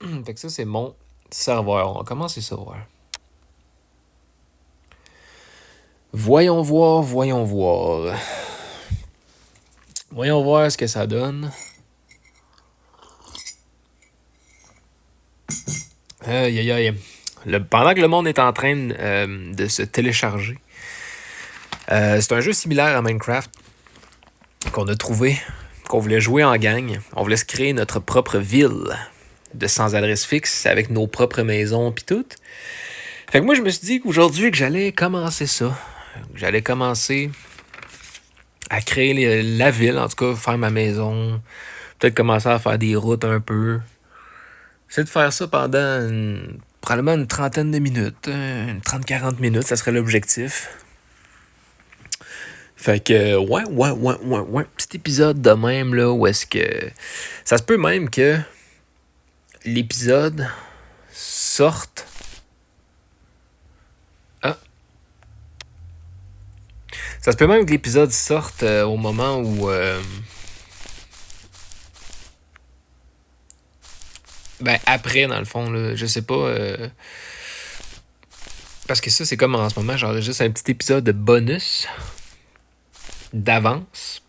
Fait que ça, c'est mon serveur. On va commencer ça, ouais. Voyons voir, voyons voir. Voyons voir ce que ça donne. Aïe, aïe, aïe. Pendant que le monde est en train de se télécharger, c'est un jeu similaire à Minecraft qu'on a trouvé, qu'on voulait jouer en gang. On voulait se créer notre propre ville de sans adresse fixe avec nos propres maisons pis tout. Fait que moi, je me suis dit qu'aujourd'hui, que j'allais commencer ça. J'allais commencer à créer la ville, en tout cas, faire ma maison. Peut-être commencer à faire des routes un peu. C'est de faire ça pendant probablement une trentaine de minutes. Une 30-40 minutes, ça serait l'objectif. Fait que, ouais. Petit épisode de même, là, où est-ce que. Ça se peut même que l'épisode sorte. Ah. Ça se peut même que l'épisode sorte au moment où. Ben, après, dans le fond, là. Je sais pas. Parce que ça, c'est comme en ce moment, j'enregistre un petit épisode de bonus d'avance.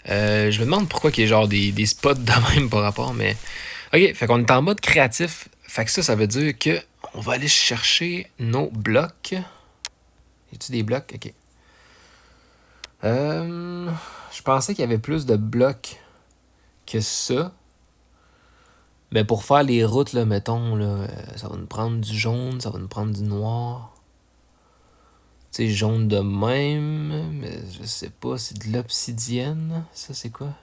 Je me demande pourquoi il y a genre des spots de même par rapport, mais. Ok, fait qu'on est en mode créatif. Fait que ça veut dire que on va aller chercher nos blocs. Y a-tu des blocs? Ok. Je pensais qu'il y avait plus de blocs que ça. Mais pour faire les routes, là, mettons, là, ça va nous prendre du jaune, ça va nous prendre du noir. Tu sais, jaune de même, mais je sais pas, c'est de l'obsidienne. Ça, c'est quoi?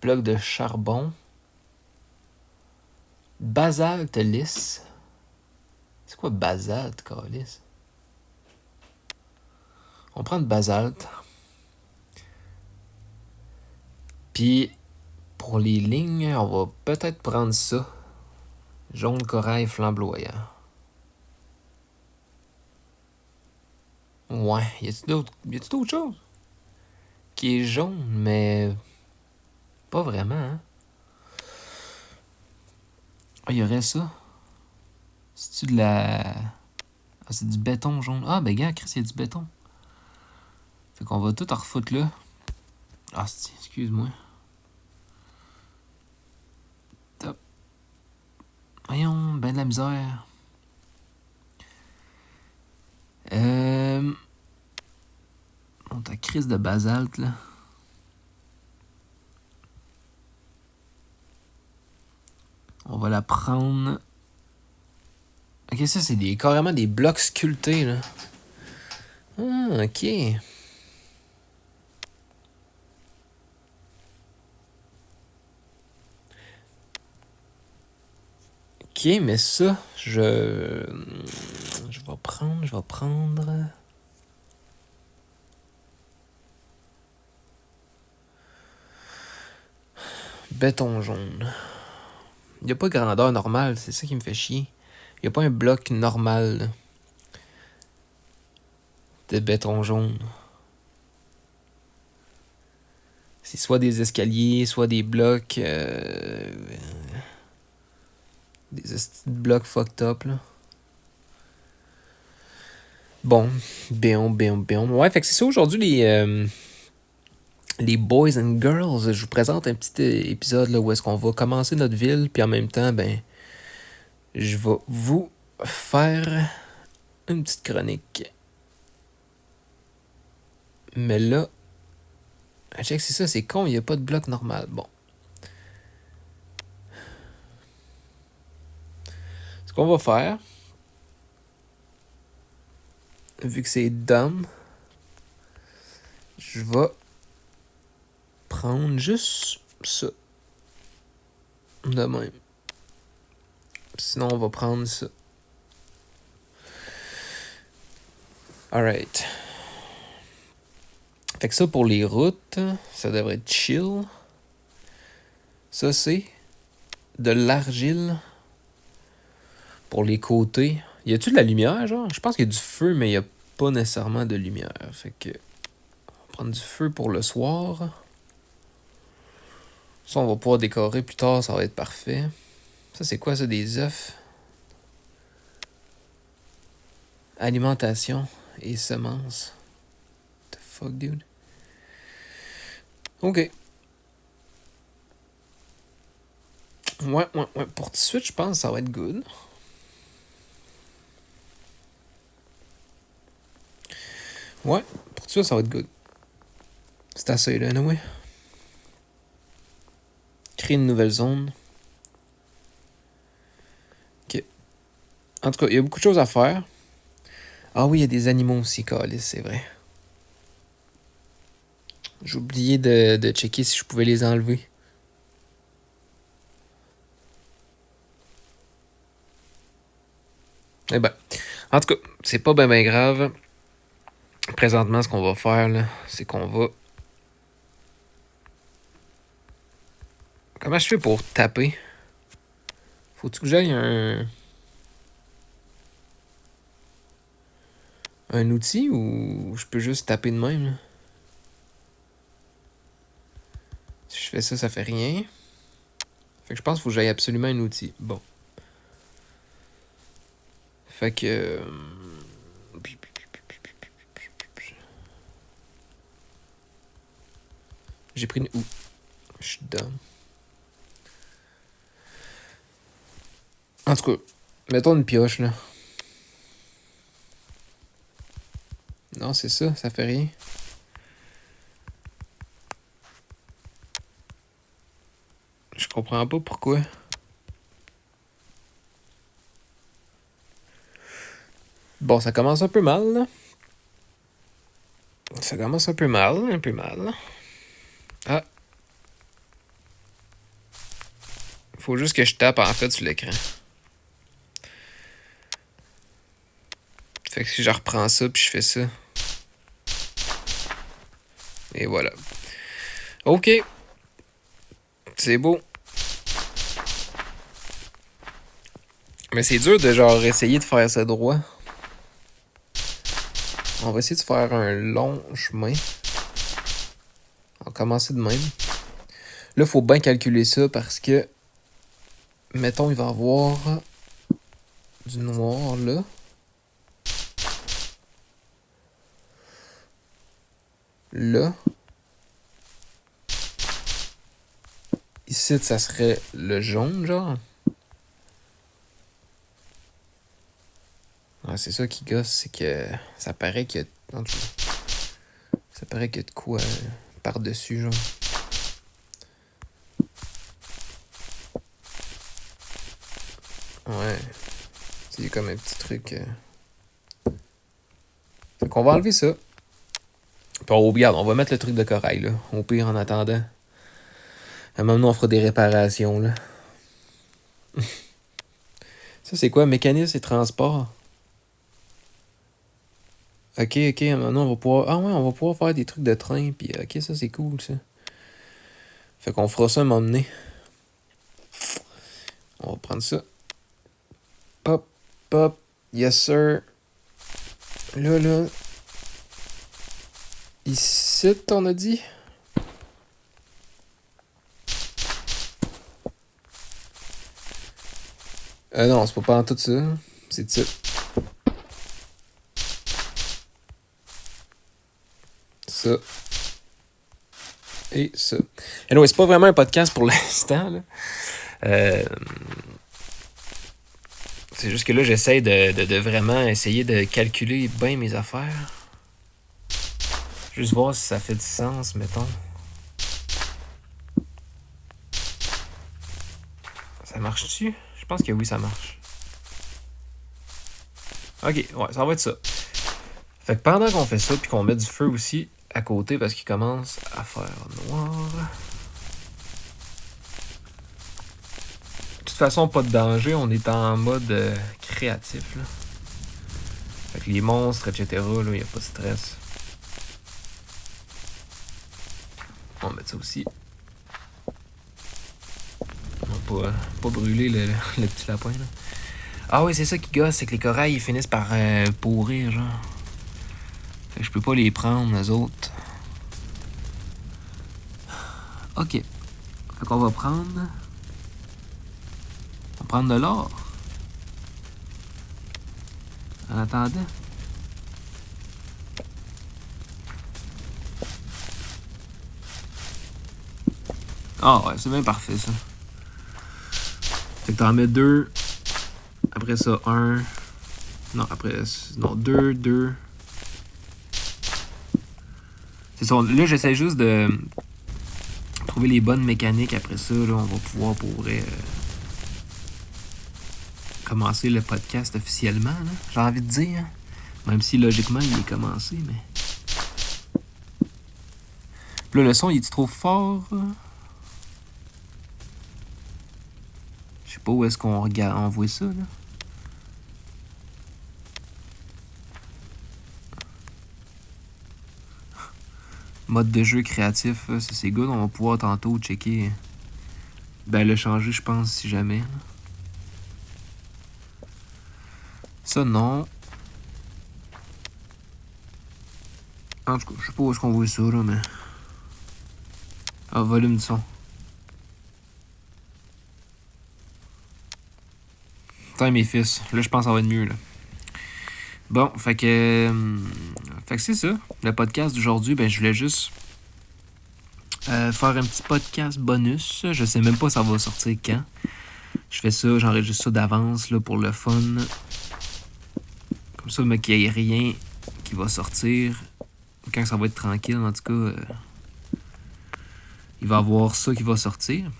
Bloc de charbon. Basalte lisse. C'est quoi basalte, calice? On prend de basalte. Puis, pour les lignes, on va peut-être prendre ça. Jaune corail flamboyant. Ouais, y a-tu d'autres choses? Qui est jaune, mais pas vraiment, hein? Ah, y aurait ça. C'est-tu de la. Ah, c'est du béton jaune. Ah, ben, gars, Chris, y a du béton. Fait qu'on va tout en refoutre là. Ah, excuse-moi. Top. Voyons, ben de la misère. Bon, ta crise de basalte, là. On va la prendre. Ok, ça, c'est carrément des blocs sculptés, là. Ah, ok. Ok, mais ça, je vais prendre. Béton jaune. Il n'y a pas grandeur normale, c'est ça qui me fait chier. Il n'y a pas un bloc normal de béton jaune. C'est soit des escaliers, soit des blocs. Des blocs fucked up, là. Bon, béon. Ouais, fait que c'est ça aujourd'hui les boys and girls. Je vous présente un petit épisode là, où est-ce qu'on va commencer notre ville, puis en même temps, ben, je vais vous faire une petite chronique. Mais là, check, c'est ça, c'est con, il n'y a pas de bloc normal. Bon. Ce qu'on va faire, vu que c'est dumb, je vais prendre juste ça. De même. Sinon, on va prendre ça. Alright. Fait que ça, pour les routes, ça devrait être chill. Ça, c'est de l'argile pour les côtés. Y a-tu de la lumière, genre? Je pense qu'il y a du feu, mais il y a pas nécessairement de lumière. Fait que on va prendre du feu pour le soir. Ça, on va pouvoir décorer plus tard, ça va être parfait. Ça, c'est quoi ça, des œufs? Alimentation et semences. What the fuck, dude? Ok. Ouais. Pour tout de suite, je pense que ça va être good. Ouais, pour tout de suite, ça va être good. C'est assez, là, anyway. Créer une nouvelle zone. Ok. En tout cas, il y a beaucoup de choses à faire. Ah oui, il y a des animaux aussi, Calis, c'est vrai. J'ai oublié de checker si je pouvais les enlever. Eh ben, en tout cas, c'est pas ben grave. Présentement, ce qu'on va faire, là, c'est qu'on va... Comment je fais pour taper? Faut-tu que j'aille un outil ou je peux juste taper de même, là? Si je fais ça, ça fait rien. Fait que je pense qu'il faut que j'aille absolument un outil. Bon. Fait que... J'ai pris une... Ouh. Je suis dumb. En tout cas, mettons une pioche, là. Non, c'est ça, ça fait rien. Je comprends pas pourquoi. Bon, ça commence un peu mal, là. Ça commence un peu mal. Ah. Faut juste que je tape, en fait, sur l'écran. Fait que si je reprends ça, puis je fais ça. Et voilà. Ok. C'est beau. Mais c'est dur de genre essayer de faire ça droit. On va essayer de faire un long chemin. On va commencer de même. Là, faut bien calculer ça parce que... Mettons, il va y avoir du noir là. Là. Ici, ça serait le jaune, genre. Ouais, c'est ça qui gosse, c'est que ça paraît que... Ça paraît qu'il y a de quoi par-dessus, genre. Ouais. C'est comme un petit truc. Fait qu'on va enlever ça. Puis regarde, on va mettre le truc de corail, là. Au pire, en attendant. À un moment donné, on fera des réparations, là. Ça, c'est quoi? Mécanisme et transport? Ok, à un moment donné, on va pouvoir... Ah ouais, on va pouvoir faire des trucs de train, puis ok, ça, c'est cool, ça. Fait qu'on fera ça à un moment donné. On va prendre ça. Pop, pop, yes sir. Là. Ici, on a dit? Non, c'est pas en tout ça. C'est ça. Ça. Et ça. Et non, c'est pas vraiment un podcast pour l'instant, là. C'est juste que là, j'essaie de vraiment essayer de calculer bien mes affaires. Juste voir si ça fait du sens, mettons. Ça marche-tu? Je pense que oui, ça marche. Ok, ouais, ça va être ça. Fait que pendant qu'on fait ça, puis qu'on met du feu aussi à côté, parce qu'il commence à faire noir. De toute façon, pas de danger, on est en mode créatif, là. Fait que les monstres, etc., là, y a pas de stress. On va mettre ça aussi. On va pas brûler le petit lapin, là. Ah oui, c'est ça qui gosse, c'est que les corails, ils finissent par pourrir, genre. Fait que je peux pas les prendre, eux autres. Ok. Fait qu'on va prendre... On va prendre de l'or. En attendant. Ah ouais, c'est bien parfait ça. Fait que t'en mets 2. Après ça, 1. Non, après... Non, 2, 2. C'est ça. Là, j'essaie juste de trouver les bonnes mécaniques. Après ça, là, on va pouvoir pour vrai commencer le podcast officiellement. Là, j'ai envie de dire. Même si logiquement, il est commencé, mais... Puis là, le son, il est trop fort? Je sais pas où est-ce qu'on regarde, on voit ça, là. Mode de jeu créatif, ça c'est good. On va pouvoir tantôt checker. Ben, le changer, je pense, si jamais. Ça, non. En tout cas, je sais pas où est-ce qu'on voit ça, là, mais... Ah, volume du son. Putain, mes fils. Là, je pense que ça va être mieux, là. Bon, fait que c'est ça. Le podcast d'aujourd'hui, ben, je voulais juste faire un petit podcast bonus. Je sais même pas ça va sortir quand. Je fais ça, j'enregistre ça d'avance, là, pour le fun. Comme ça, mais qu'il n'y ait rien qui va sortir. Quand ça va être tranquille, en tout cas, il va y avoir ça qui va sortir.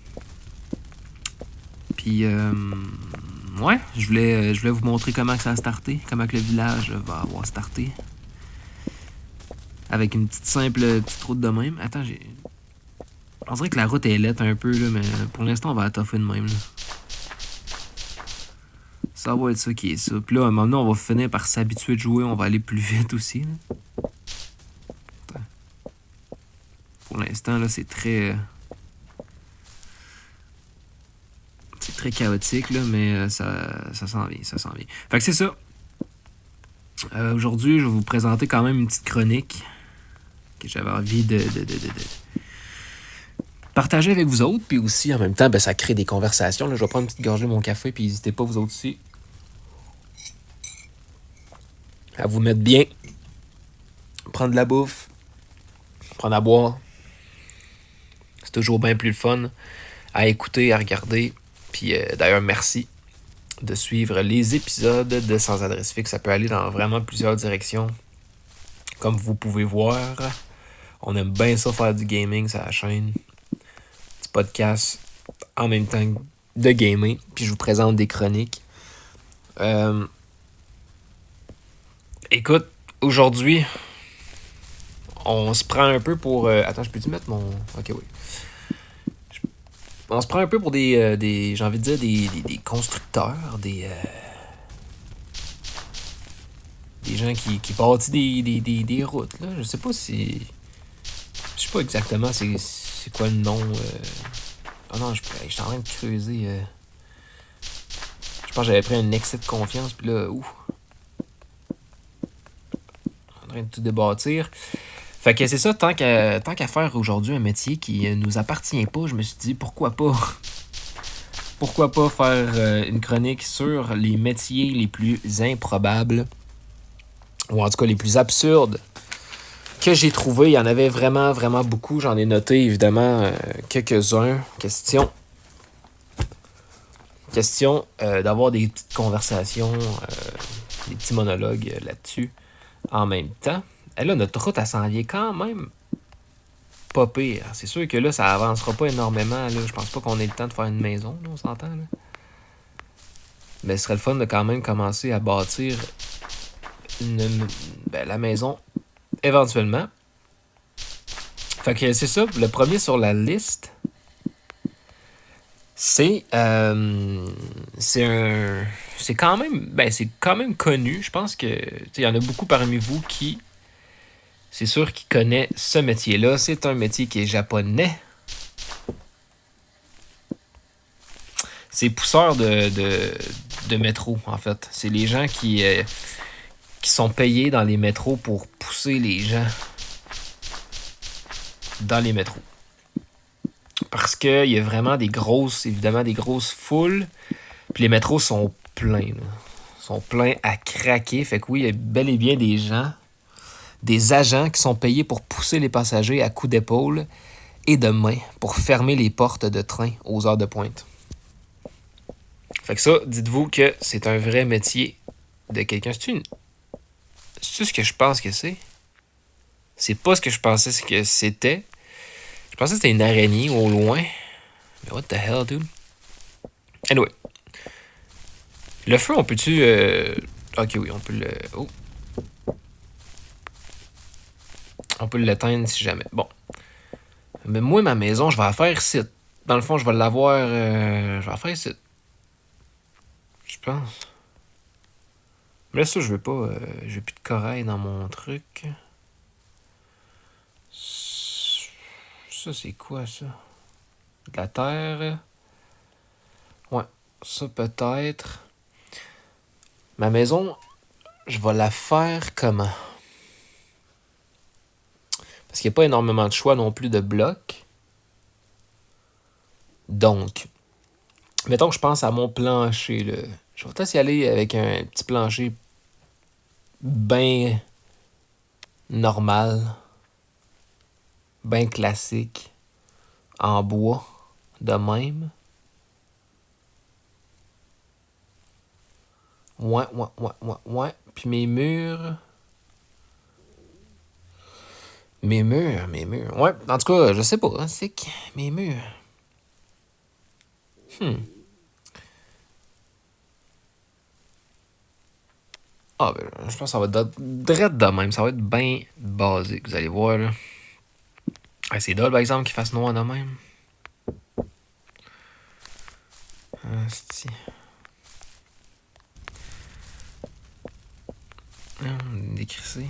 Puis, ouais, je voulais vous montrer comment ça a starté, comment que le village va avoir starté. Avec une petite petite route de même. Attends, on dirait que la route est laite un peu, là, mais pour l'instant, on va la toffer de même, là. Ça va être ça qui est ça. Puis là, à un moment donné, on va finir par s'habituer de jouer, on va aller plus vite aussi, là. Attends. Pour l'instant, là, c'est très... C'est très chaotique, là, mais ça s'en vient, ça s'en vient. Fait que c'est ça. Aujourd'hui, je vais vous présenter quand même une petite chronique que j'avais envie de partager avec vous autres. Puis aussi, en même temps, ben, ça crée des conversations. Là, je vais prendre une petite gorgée de mon café, puis n'hésitez pas, vous autres aussi, à vous mettre bien. Prendre de la bouffe. Prendre à boire. C'est toujours bien plus le fun à écouter, à regarder. Puis d'ailleurs, merci de suivre les épisodes de Sans Adresse Fixe. Ça peut aller dans vraiment plusieurs directions. Comme vous pouvez voir, on aime bien ça faire du gaming sur la chaîne. Du podcast en même temps de gamer. Puis je vous présente des chroniques. Écoute, aujourd'hui, on se prend un peu pour... Attends, je peux-tu mettre mon... Ok, oui. On se prend un peu pour des j'ai envie de dire, des constructeurs, des gens qui bâtissent des routes, là. Je sais pas si... Je sais pas exactement c'est quoi le nom. Ah non, je suis en train de creuser. Je pense que j'avais pris un excès de confiance, puis là, en train de tout débâtir. Fait que c'est ça, tant qu'à faire aujourd'hui un métier qui nous appartient pas, je me suis dit, pourquoi pas faire une chronique sur les métiers les plus improbables, ou en tout cas les plus absurdes que j'ai trouvés. Il y en avait vraiment, vraiment beaucoup. J'en ai noté évidemment quelques-uns. Question d'avoir des petites conversations, des petits monologues là-dessus en même temps. Et là, notre route, elle s'en vient quand même pas pire. C'est sûr que là, ça avancera pas énormément. Là. Je pense pas qu'on ait le temps de faire une maison, là, on s'entend. Là. Mais ce serait le fun de quand même commencer à bâtir la maison éventuellement. Fait que c'est ça. Le premier sur la liste, c'est quand même connu. Je pense que il y en a beaucoup parmi vous qui... C'est sûr qu'il connaît ce métier-là. C'est un métier qui est japonais. C'est pousseur de métro, en fait. C'est les gens qui sont payés dans les métros pour pousser les gens dans les métros. Parce qu'il y a vraiment évidemment des grosses foules. Puis les métros sont pleins, là. Ils sont pleins à craquer. Fait que oui, il y a bel et bien des agents qui sont payés pour pousser les passagers à coups d'épaule et de main pour fermer les portes de train aux heures de pointe. Fait que ça, dites-vous que c'est un vrai métier de quelqu'un. C'est ce que je pense que c'est? C'est pas ce que je pensais que c'était. Je pensais que c'était une araignée au loin. Mais what the hell, dude? Anyway. Le feu, on peut-tu... Ok, oui, on peut le... Oh. On peut l'éteindre si jamais. Bon. Mais moi, ma maison, je vais la faire ici. Dans le fond, je vais l'avoir... je vais la faire ici. Je pense. Mais là, ça, je veux pas... j'ai plus de corail dans mon truc. Ça, c'est quoi, ça? De la terre. Ouais. Ça, peut-être. Ma maison, je vais la faire comment? Parce qu'il n'y a pas énormément de choix non plus de blocs. Donc, mettons que je pense à mon plancher, là. Je vais peut-être y aller avec un petit plancher bien normal, bien classique, en bois, de même. Ouais. Puis mes murs... Mes murs. Ouais, en tout cas, je sais pas, hein, c'est que mes murs. Ah, ben, je pense que ça va être direct de même. Ça va être bien basique, vous allez voir, là. Ah, c'est drôle, par exemple, qu'il fasse noir de même. Asti. Décrissé.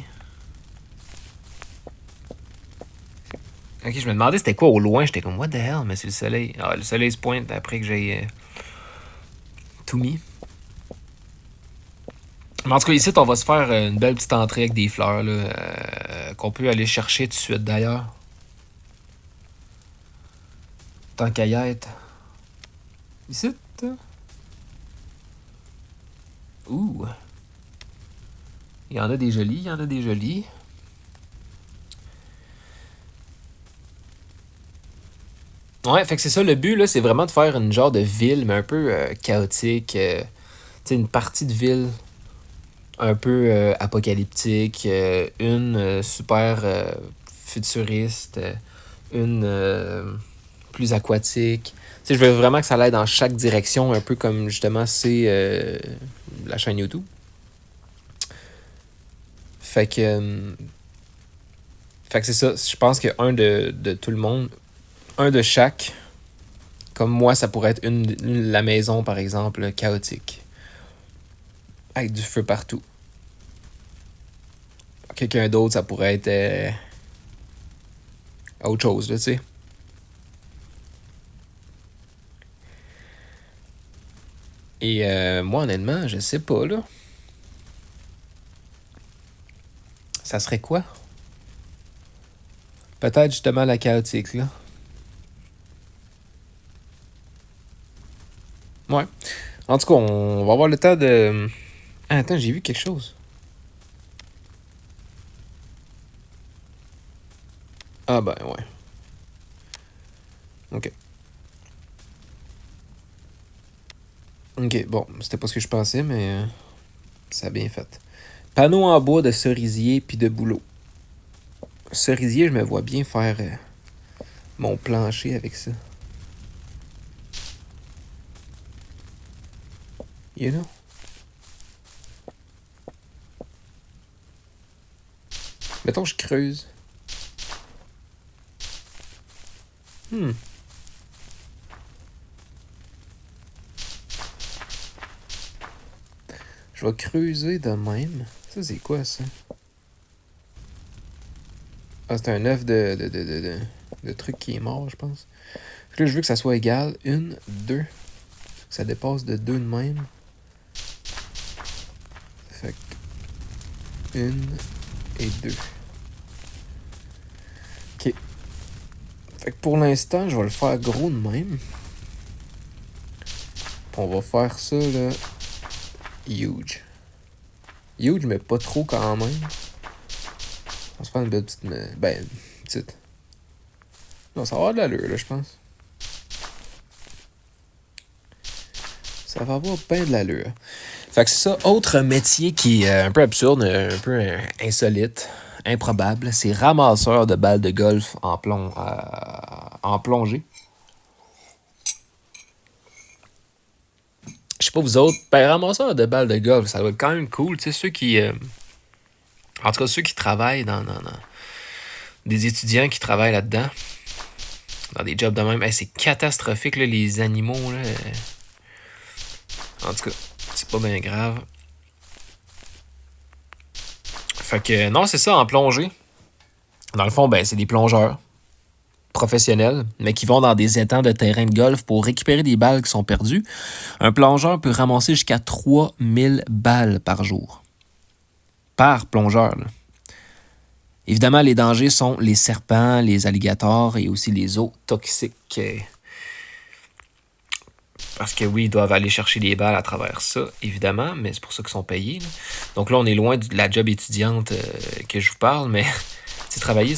Ok, je me demandais c'était quoi au loin. J'étais comme, what the hell? Mais c'est le soleil. Ah, le soleil se pointe après que j'ai tout mis. Mais en tout cas, ici, on va se faire une belle petite entrée avec des fleurs, là, qu'on peut aller chercher tout de suite, d'ailleurs. Tant qu'à y être. Ici, ouh. Il y en a des jolis. Ouais, fait que c'est ça, le but, là, c'est vraiment de faire une genre de ville, mais un peu chaotique. Tu sais, une partie de ville un peu apocalyptique, une super futuriste, une plus aquatique. Tu sais, je veux vraiment que ça aille dans chaque direction, un peu comme justement c'est la chaîne YouTube. Fait que, fait que c'est ça. Je pense qu'un de tout le monde, un de chaque, comme moi, ça pourrait être la maison, par exemple, chaotique. Avec du feu partout. Quelqu'un d'autre, ça pourrait être autre chose, là, tu sais. Et moi, honnêtement, je sais pas, là. Ça serait quoi? Peut-être justement la chaotique, là. Ouais. En tout cas, on va avoir le temps de... Ah, attends, j'ai vu quelque chose. Ah ben, ouais. OK. OK, bon, c'était pas ce que je pensais, mais ça a bien fait. Panneau en bois de cerisier puis de bouleau. Cerisier, je me vois bien faire mon plancher avec ça. You know? Mettons, je creuse. Je vais creuser de même. Ça, c'est quoi, ça? Ah, c'est un œuf de truc qui est mort, je pense. Fait que là, je veux que ça soit égal. 1, 2. Que ça dépasse de 2 de même. Fait que 1 et 2. OK. Fait que pour l'instant, je vais le faire gros de même. Puis on va faire ça, là, huge. Huge, mais pas trop quand même. On va se faire une belle petite... Ben, petite. Non, ça va avoir de l'allure, là, je pense. Ça va avoir bien de l'allure. Fait que c'est ça. Autre métier qui est un peu absurde, un peu insolite, improbable, c'est ramasseur de balles de golf en plongée. Je sais pas vous autres, ben ramasseur de balles de golf, ça doit être quand même cool. Tu sais, ceux qui... en tout cas, ceux qui travaillent dans des étudiants qui travaillent là-dedans, dans des jobs de même, c'est catastrophique, là, les animaux, là. En tout cas, c'est pas bien grave. Fait que, non, c'est ça, en plongée. Dans le fond, ben, c'est des plongeurs professionnels, mais qui vont dans des étangs de terrain de golf pour récupérer des balles qui sont perdues. Un plongeur peut ramasser jusqu'à 3000 balles par jour. Par plongeur, là. Évidemment, les dangers sont les serpents, les alligators et aussi les eaux toxiques. Parce que oui, ils doivent aller chercher des balles à travers ça, évidemment, mais c'est pour ça qu'ils sont payés, là. Donc là, on est loin de la job étudiante que je vous parle, mais travailler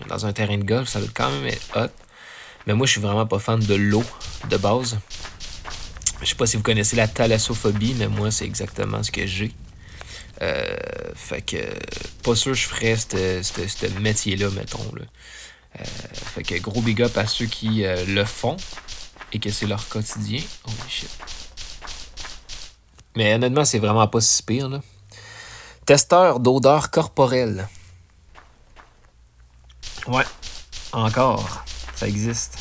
dans un terrain de golf, ça doit quand même être hot. Mais moi, je suis vraiment pas fan de l'eau de base. Je sais pas si vous connaissez la thalassophobie, mais moi, c'est exactement ce que j'ai. Fait que pas sûr que je ferais ce métier-là, mettons. Là. Fait que gros big up à ceux qui le font et que c'est leur quotidien. Holy shit. Mais honnêtement, c'est vraiment pas si pire, là. Testeur d'odeur corporelle. Ouais, encore. Ça existe.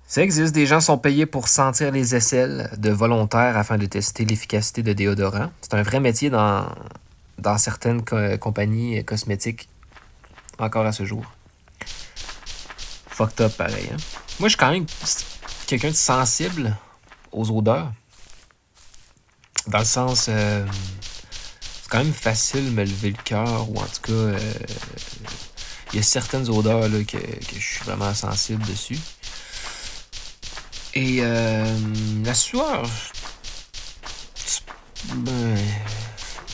Ça existe. Des gens sont payés pour sentir les aisselles de volontaires afin de tester l'efficacité de déodorants. C'est un vrai métier dans certaines compagnies cosmétiques encore à ce jour. Fucked up pareil. Hein? Moi, je suis quand même quelqu'un de sensible aux odeurs. Dans le sens... c'est quand même facile de me lever le cœur, ou en tout cas... il y a certaines odeurs là, que je suis vraiment sensible dessus. Et la sueur,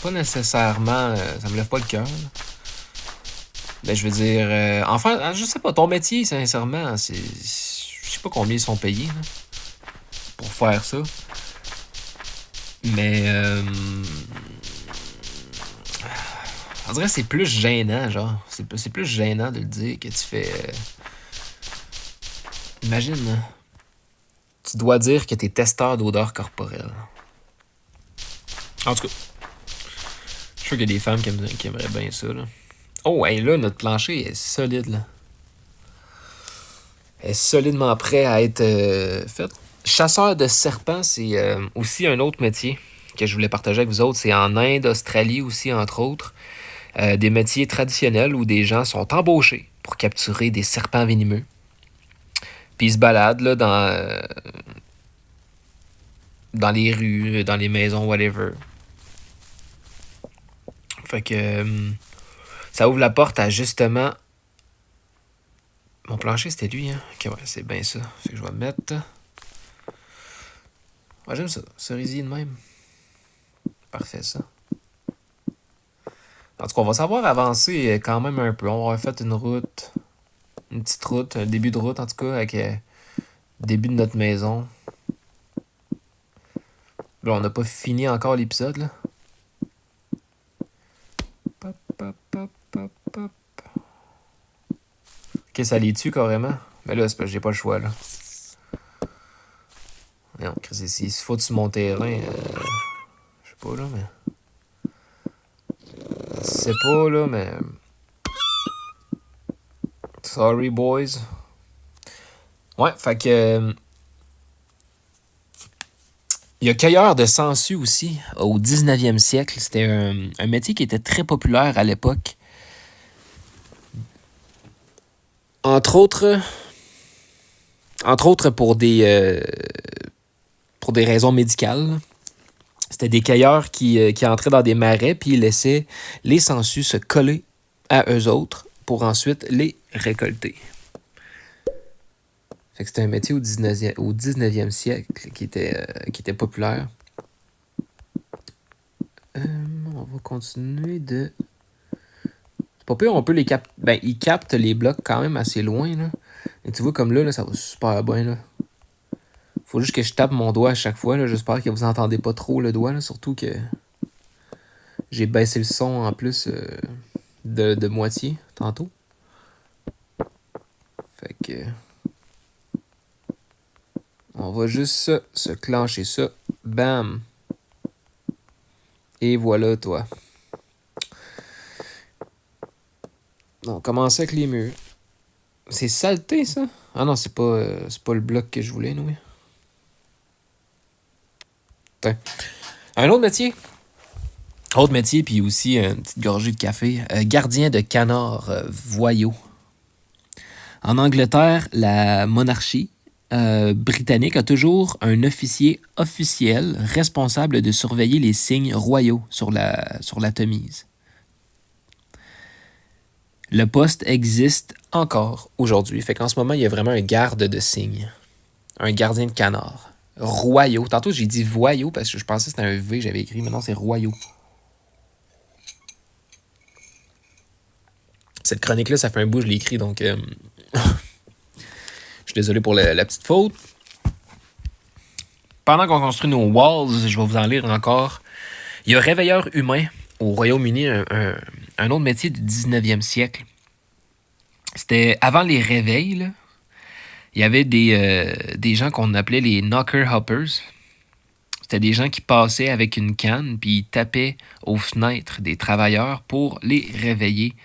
pas nécessairement, ça me lève pas le cœur. Ben, je veux dire, enfin, je sais pas, ton métier, sincèrement, je sais pas combien ils sont payés là, pour faire ça. Mais, on dirait que c'est plus gênant, genre. C'est plus gênant de le dire que tu fais... Imagine, hein. Tu dois dire que t'es testeur d'odeur corporelle. En tout cas, je suis sûr qu'il y a des femmes qui aimeraient bien ça, là. Oh, hey, là, notre plancher est solide, là. Elle est solidement prêt à être fait. Chasseur de serpents, c'est aussi un autre métier que je voulais partager avec vous autres. C'est en Inde, Australie aussi, entre autres. Des métiers traditionnels où des gens sont embauchés pour capturer des serpents venimeux. Puis ils se baladent là, dans les rues, dans les maisons, whatever. Fait que ça ouvre la porte à justement... Mon plancher, c'était lui, hein? Ok, ouais, c'est bien ça. Fait que je vais mettre... Ouais, j'aime ça. Cerisier de même. Parfait, ça. En tout cas, on va savoir avancer quand même un peu. On va avoir fait une route, une petite route, un début de route en tout cas, avec le début de notre maison. Là, on n'a pas fini encore l'épisode, là. Pop, pop, pop, pop, pop. Ok, ça les tue carrément. Mais là, c'est parce que j'ai pas le choix, là. Non, Chris, s'il se faut sur mon terrain, je sais pas, là, mais... Je sais pas, là, mais... Sorry, boys. Ouais, fait que... Il y a cueilleur de sangsues aussi, au 19e siècle. C'était un métier qui était très populaire à l'époque. Entre autres pour des raisons médicales. C'était des cueilleurs qui entraient dans des marais puis ils laissaient les sangsues se coller à eux autres pour ensuite les récolter. Fait que c'était un métier au 19e siècle qui était populaire. On va continuer de... C'est pas pire, on peut les capter. Ben, ils captent les blocs quand même assez loin, là. Et tu vois, comme là, ça va super bien, là. Faut juste que je tape mon doigt à chaque fois, là. J'espère que vous entendez pas trop le doigt, là. Surtout que j'ai baissé le son en plus de moitié tantôt. Fait que... On va juste se clencher ça. Bam! Et voilà, toi. On commence avec les murs. C'est saleté, ça? Ah non, c'est pas le bloc que je voulais, oui. Un autre métier. Autre métier, puis aussi une petite gorgée de café. Gardien de canard voyau. En Angleterre, la monarchie britannique a toujours un officier officiel responsable de surveiller les signes royaux sur la Tamise. Le poste existe encore aujourd'hui. Fait qu'en ce moment, il y a vraiment un garde de signes. Un gardien de canard. Royaux. Tantôt, j'ai dit voyaux parce que je pensais que c'était un V, j'avais écrit. Maintenant, c'est royaux. Cette chronique-là, ça fait un bout, je l'ai écrit, donc... je suis désolé pour la petite faute. Pendant qu'on construit nos walls, je vais vous en lire encore. Il y a réveilleur humain au Royaume-Uni, un autre métier du 19e siècle. C'était avant les réveils, là. Il y avait des gens qu'on appelait les knocker-hoppers. C'était des gens qui passaient avec une canne puis ils tapaient aux fenêtres des travailleurs pour les réveiller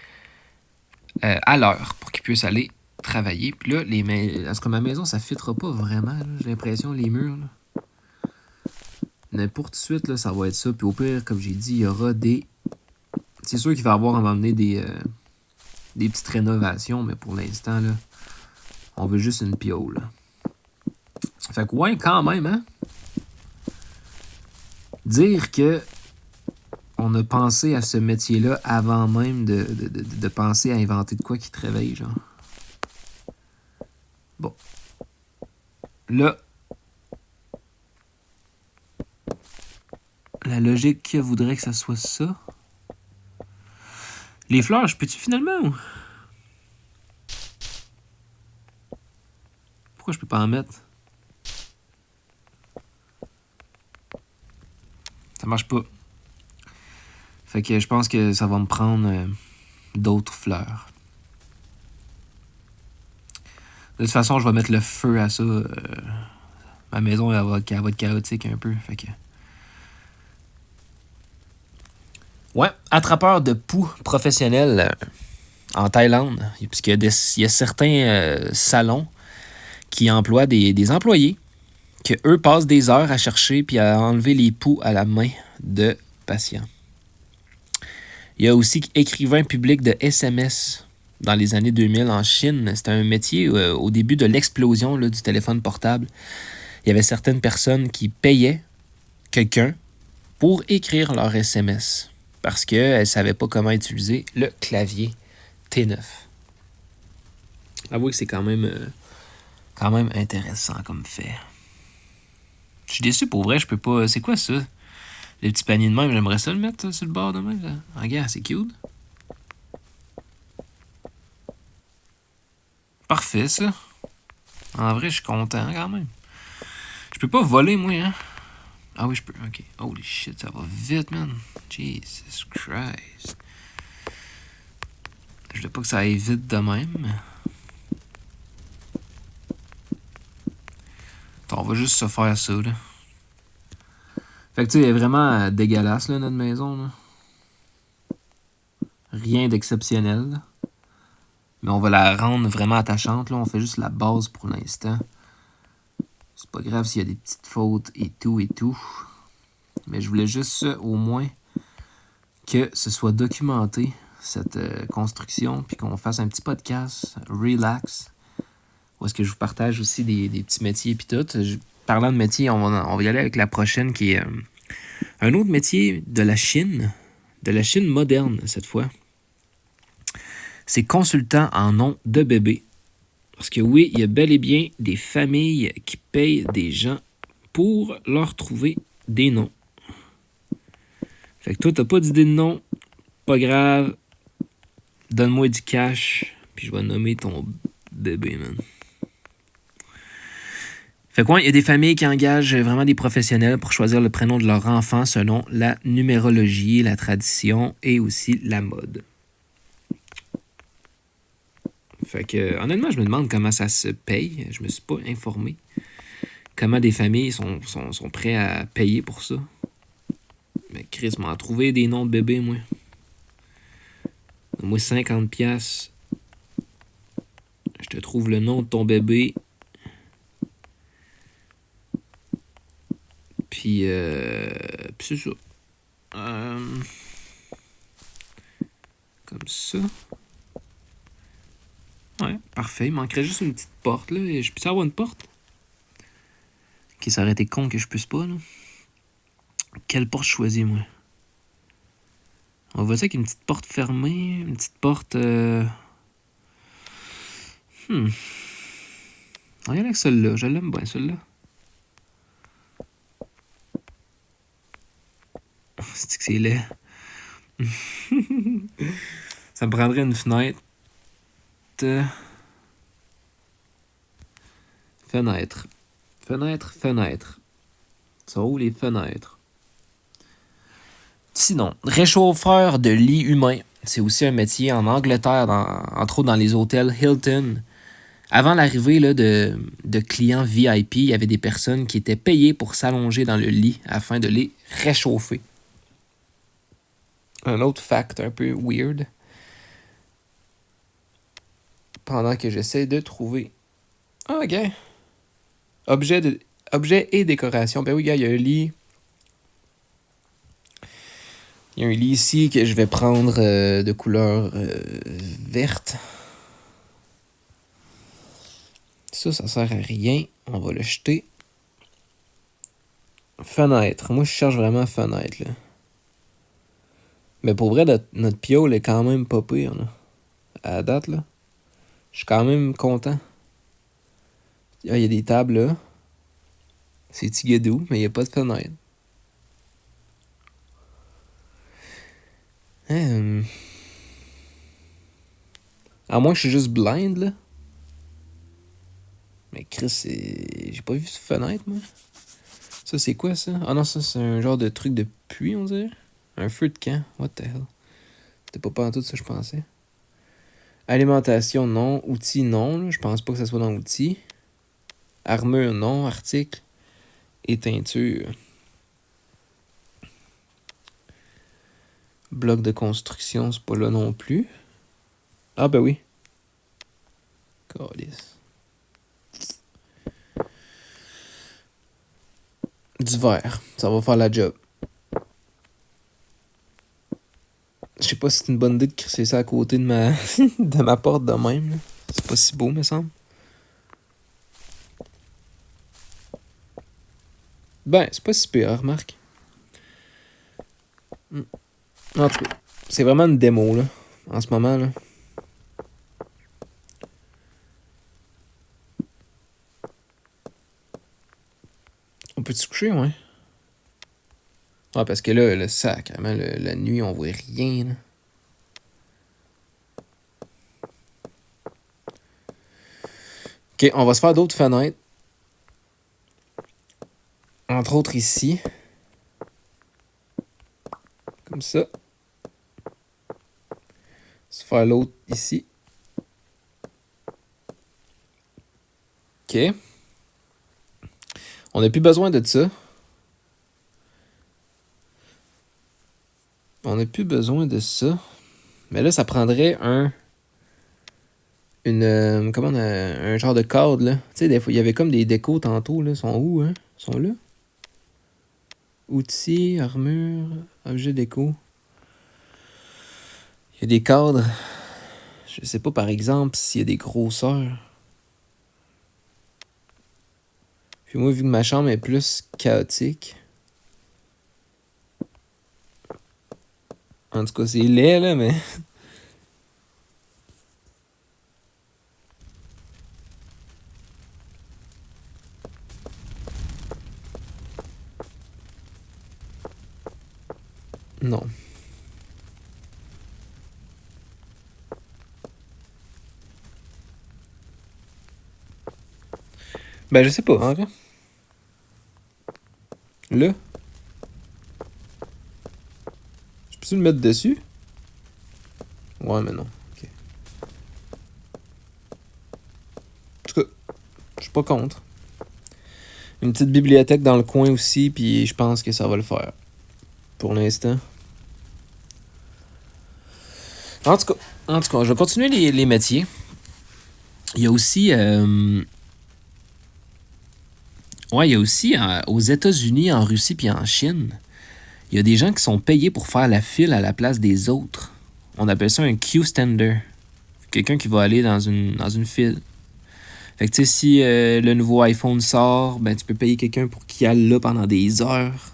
à l'heure, pour qu'ils puissent aller travailler. Puis là, est-ce que ma maison, ça ne fitera pas vraiment? Là? J'ai l'impression, les murs. Là. Mais pour tout de suite, là, ça va être ça. Puis au pire, comme j'ai dit, il y aura des... C'est sûr qu'il va y avoir à un moment donné des petites rénovations, mais pour l'instant, là, on veut juste une pio, là. Fait que ouais, quand même, hein? Dire que on a pensé à ce métier-là avant même de penser à inventer de quoi qui te réveille, genre. Bon. Là, la logique voudrait que ça soit ça. Les fleurs, je peux-tu finalement? Pourquoi je peux pas en mettre? Ça marche pas. Fait que je pense que ça va me prendre d'autres fleurs. De toute façon, je vais mettre le feu à ça. Ma maison, elle va être chaotique un peu. Fait que... Ouais, attrapeur de poux professionnel en Thaïlande. Puisqu'il y a certains salons qui emploient des employés qui, eux, passent des heures à chercher puis à enlever les poux à la main de patients. Il y a aussi écrivain public de SMS dans les années 2000 en Chine. C'était un métier au début de l'explosion là, du téléphone portable. Il y avait certaines personnes qui payaient quelqu'un pour écrire leur SMS parce qu'elles ne savaient pas comment utiliser le clavier T9. Avouez que c'est quand même intéressant comme fait. Je suis déçu pour vrai, je peux pas... C'est quoi ça? Les petits paniers de même, j'aimerais ça le mettre sur le bord de même. Regarde, c'est cute. Parfait, ça. En vrai, je suis content quand même. Je peux pas voler, moi, hein? Ah oui, je peux. OK. Holy shit, ça va vite, man. Jesus Christ. Je veux pas que ça aille vite de même. On va juste se faire ça, là. Fait que tu sais, elle est vraiment dégueulasse, là, notre maison, là. Rien d'exceptionnel, là. Mais on va la rendre vraiment attachante, là. On fait juste la base pour l'instant. C'est pas grave s'il y a des petites fautes et tout. Mais je voulais juste, au moins, que ce soit documenté, cette construction, puis qu'on fasse un petit podcast, relax, où est-ce que je vous partage aussi des petits métiers puis tout. Parlant de métiers, on va y aller avec la prochaine qui est un autre métier de la Chine moderne cette fois. c'est consultant en nom de bébé. Parce que oui, il y a bel et bien des familles qui payent des gens pour leur trouver des noms. Fait que toi, t'as pas d'idée de nom, pas grave. Donne-moi du cash, puis je vais nommer ton bébé, man. Fait quoi, il y a des familles qui engagent vraiment des professionnels pour choisir le prénom de leur enfant selon la numérologie, la tradition et aussi la mode. Fait que, honnêtement, je me demande comment ça se paye. Je me suis pas informé. Comment des familles sont prêts à payer pour ça. Mais Chris m'a trouvé des noms de bébés, moi. Moi, 50$. Je te trouve le nom de ton bébé. Puis c'est ça. Comme ça. Ouais, parfait. Il manquerait juste une petite porte, là. Je peux avoir une porte? Ok, ça aurait été con que je puisse pas, là. Quelle porte choisir, moi? On va dire qu'il y a une petite porte fermée, une petite porte... Regarde avec celle-là. Je l'aime bien, celle-là. C'est que c'est laid. Ça me prendrait une fenêtre. Fenêtre. Fenêtre, fenêtre. Ça où les fenêtres? Sinon, réchauffeur de lit humain. C'est aussi un métier en Angleterre, entre autres dans les hôtels Hilton. Avant l'arrivée là, de clients VIP, il y avait des personnes qui étaient payées pour s'allonger dans le lit afin de les réchauffer. Un autre fact un peu weird. Pendant que j'essaie de trouver... Ah, ok. Objet et décoration. Ben oui, gars, il y a un lit. Il y a un lit ici que je vais prendre de couleur verte. Ça sert à rien. On va le jeter. Fenêtre. Moi, je cherche vraiment fenêtre, là. Mais pour vrai, notre piole est quand même pas pire, là. À la date, là. Je suis quand même content. Ah, il y a des tables, là. C'est tigadou, mais il n'y a pas de fenêtre. À moins que je suis juste blind, là. Mais Chris, j'ai pas vu de fenêtre, moi. Ça, c'est quoi, ça? Ah non, ça, c'est un genre de truc de puits, on dirait. Un feu de camp. What the hell? C'était pas en tout ça, je pensais. Alimentation, non. Outils, non. Là. Je pense pas que ça soit dans outils. Armure, non. Article. Et teinture. Bloc de construction, c'est pas là non plus. Ah, ben oui. Calice. Du verre. Ça va faire la job. Je sais pas si c'est une bonne idée de crisser ça à côté de ma, de ma porte de même. Là. C'est pas si beau, me semble. Ben, c'est pas si pire, remarque. En tout cas, c'est vraiment une démo, là. En ce moment, là. On peut se coucher, ouais? Ah, parce que là, le sac, la nuit, on voit rien, là. Ok, on va se faire d'autres fenêtres. Entre autres ici. Comme ça. Se faire l'autre ici. Ok. On n'a plus besoin de ça. On n'a plus besoin de ça. Mais là, ça prendrait un genre de cadre, là. Tu sais, des fois, il y avait comme des décos tantôt, là. Ils sont où, hein? Ils sont là? Outils, armure, objet déco. Il y a des cadres. Je sais pas, par exemple, s'il y a des grosseurs. Puis moi, vu que ma chambre est plus chaotique. En tout cas, c'est laid, là, mais... Non. Ben, je sais pas, en vrai. Là, je peux-tu le mettre dessus? Ouais, mais non. Ok. En tout cas, je suis pas contre. Une petite bibliothèque dans le coin aussi, puis je pense que ça va le faire. Pour l'instant. En tout cas, je vais continuer les métiers. Il y a aussi, il y a aussi aux États-Unis, en Russie puis en Chine, il y a des gens qui sont payés pour faire la file à la place des autres. On appelle ça un queue stander. Quelqu'un qui va aller dans une file. Fait que tu sais, si le nouveau iPhone sort, ben tu peux payer quelqu'un pour qu'il aille là pendant des heures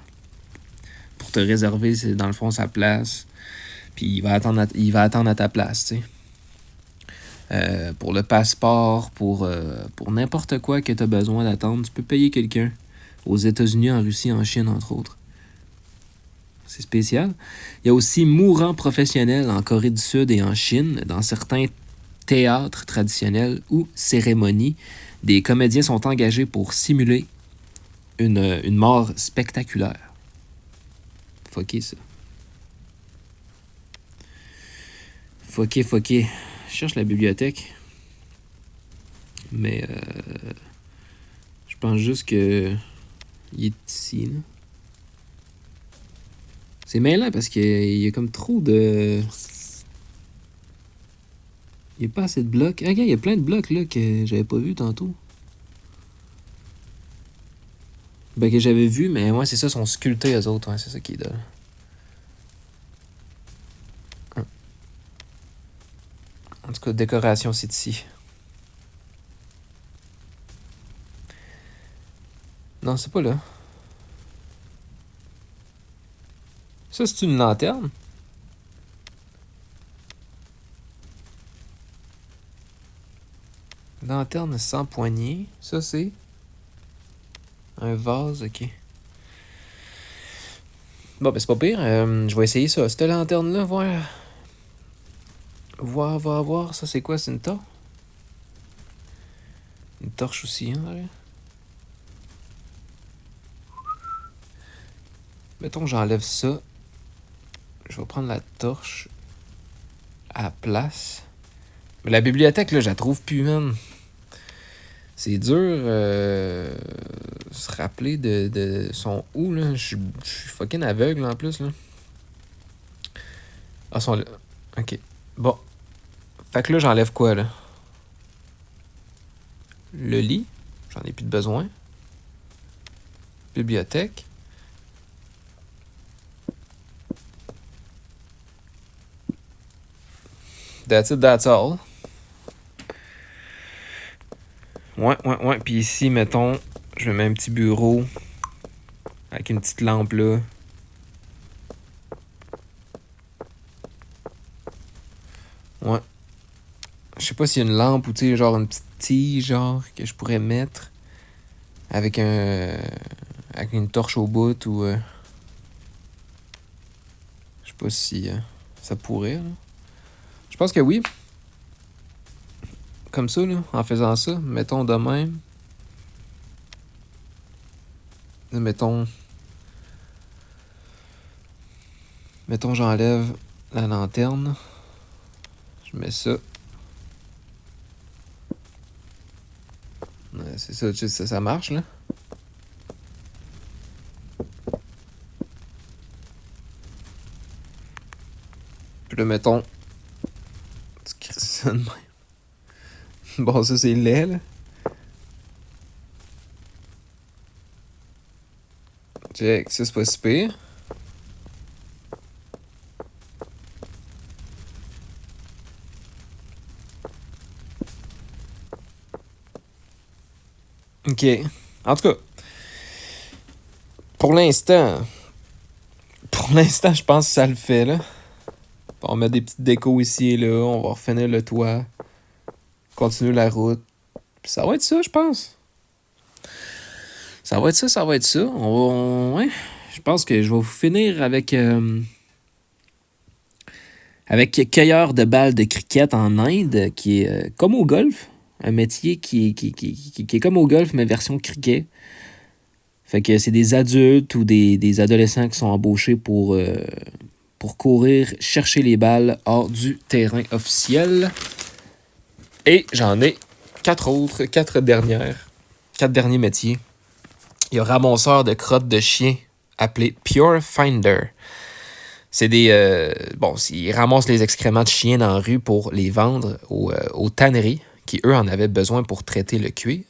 pour te réserver, dans le fond, sa place. Puis il va attendre à ta place, tu sais. Pour le passeport, pour n'importe quoi que tu as besoin d'attendre, tu peux payer quelqu'un. Aux États-Unis, en Russie, en Chine, entre autres. C'est spécial. Il y a aussi mourants professionnels en Corée du Sud et en Chine, dans certains théâtres traditionnels ou cérémonies. Des comédiens sont engagés pour simuler une mort spectaculaire. Fucké, ça. Fucké. Je cherche la bibliothèque. Mais je pense juste que il est ici, là. C'est mêlant parce qu'il y a comme trop de... Il n'y a pas assez de blocs. Ah, regarde, il y a plein de blocs là que j'avais pas vu tantôt. Ben que j'avais vu, mais ouais, c'est ça, sont sculptés eux autres. Ouais, c'est ça qui est drôle. En tout cas, décoration, c'est ici. Non, c'est pas là. Ça, c'est une lanterne? Lanterne sans poignée. Ça, c'est un vase, ok. Bon, ben c'est pas pire. Je vais essayer ça. Cette lanterne-là, voir. Voir. Ça, c'est quoi? C'est une torche? Une torche aussi, hein? Là. Mettons que j'enlève ça. Je vais prendre la torche à la place. Mais la bibliothèque, là, je la trouve plus, man. C'est dur se rappeler de son où, là. Je suis fucking aveugle, en plus, là. Ah, sont là. Ok. Bon. Fait que là, j'enlève quoi, là? Le lit. J'en ai plus de besoin. Bibliothèque. That's it, that's all. Ouais. Puis ici, mettons, je mets un petit bureau avec une petite lampe là. Ouais. Je sais pas s'il y a une lampe ou tu sais, genre une petite tige, genre, que je pourrais mettre avec avec une torche au bout ou. Je sais pas si ça pourrait, là. Je pense que oui. Comme ça, là, en faisant ça, mettons de même. Mettons, j'enlève la lanterne. Je mets ça. Ouais, c'est ça, ça marche, là. Puis là, mettons. Tu crées ça de même. Bon, ça, c'est laid, là. Check, ça, c'est pas si pire. Ok. En tout cas, pour l'instant, je pense que ça le fait, là. On va mettre des petites décos ici et là. On va refinir le toit. Continuer la route. Puis ça va être ça, je pense. Ça va être ça. Ouais. Je pense que je vais vous finir avec avec cueilleur de balles de cricket en Inde, qui est comme au golf, un métier qui est comme au golf, mais version cricket. Fait que c'est des adultes ou des adolescents qui sont embauchés pour courir, chercher les balles hors du terrain officiel. Et j'en ai 4 derniers métiers. Il y a ramasseur de crottes de chiens appelé Pure Finder. C'est ils ramassent les excréments de chiens dans la rue pour les vendre aux tanneries qui, eux, en avaient besoin pour traiter le cuir.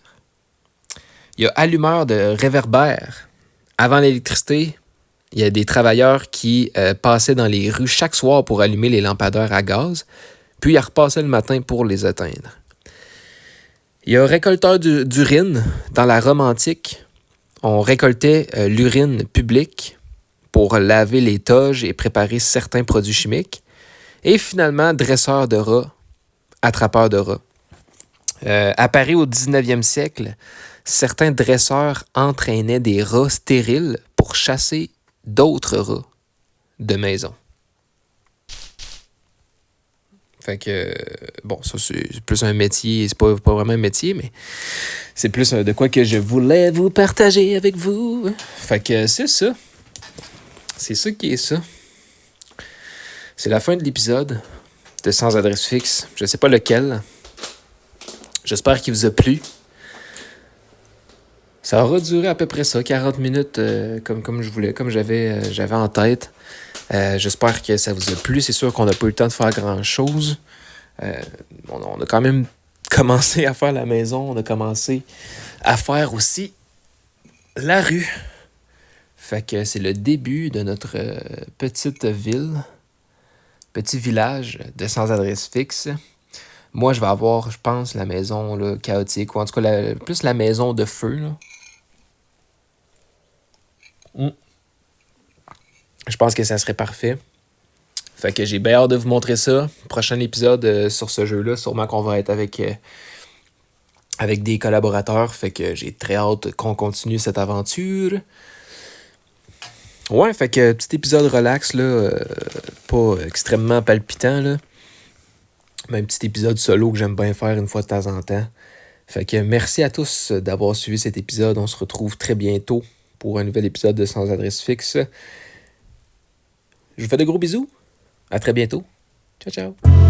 Il y a allumeur de réverbères. Avant l'électricité, il y a des travailleurs qui passaient dans les rues chaque soir pour allumer les lampadaires à gaz, puis ils repassaient le matin pour les éteindre. Il y a récolteur d'urine. Dans la Rome antique, on récoltait l'urine publique pour laver les toges et préparer certains produits chimiques. Et finalement, dresseur de rats, attrapeur de rats. Apparu au 19e siècle, certains dresseurs entraînaient des rats stériles pour chasser d'autres rats de maison. Fait que, ça c'est plus un métier, c'est pas vraiment un métier, mais c'est plus de quoi que je voulais vous partager avec vous. Fait que c'est ça. C'est ça qui est ça. C'est la fin de l'épisode de Sans adresse fixe. Je sais pas lequel. J'espère qu'il vous a plu. Ça aura duré à peu près ça, 40 minutes comme je voulais, comme j'avais en tête. J'espère que ça vous a plu. C'est sûr qu'on n'a pas eu le temps de faire grand-chose. On a quand même commencé à faire la maison. On a commencé à faire aussi la rue. Fait que c'est le début de notre petite ville, petit village de sans adresse fixe. Moi, je vais avoir, je pense, la maison là, chaotique, ou en tout cas, plus la maison de feu. Là. Je pense que ça serait parfait. Fait que j'ai bien hâte de vous montrer ça. Prochain épisode sur ce jeu-là, sûrement qu'on va être avec des collaborateurs. Fait que j'ai très hâte qu'on continue cette aventure. Ouais, fait que petit épisode relax, là, pas extrêmement palpitant, là. Mais un petit épisode solo que j'aime bien faire une fois de temps en temps. Fait que merci à tous d'avoir suivi cet épisode. On se retrouve très bientôt pour un nouvel épisode de Sans adresse fixe. Je vous fais de gros bisous. À très bientôt. Ciao, ciao.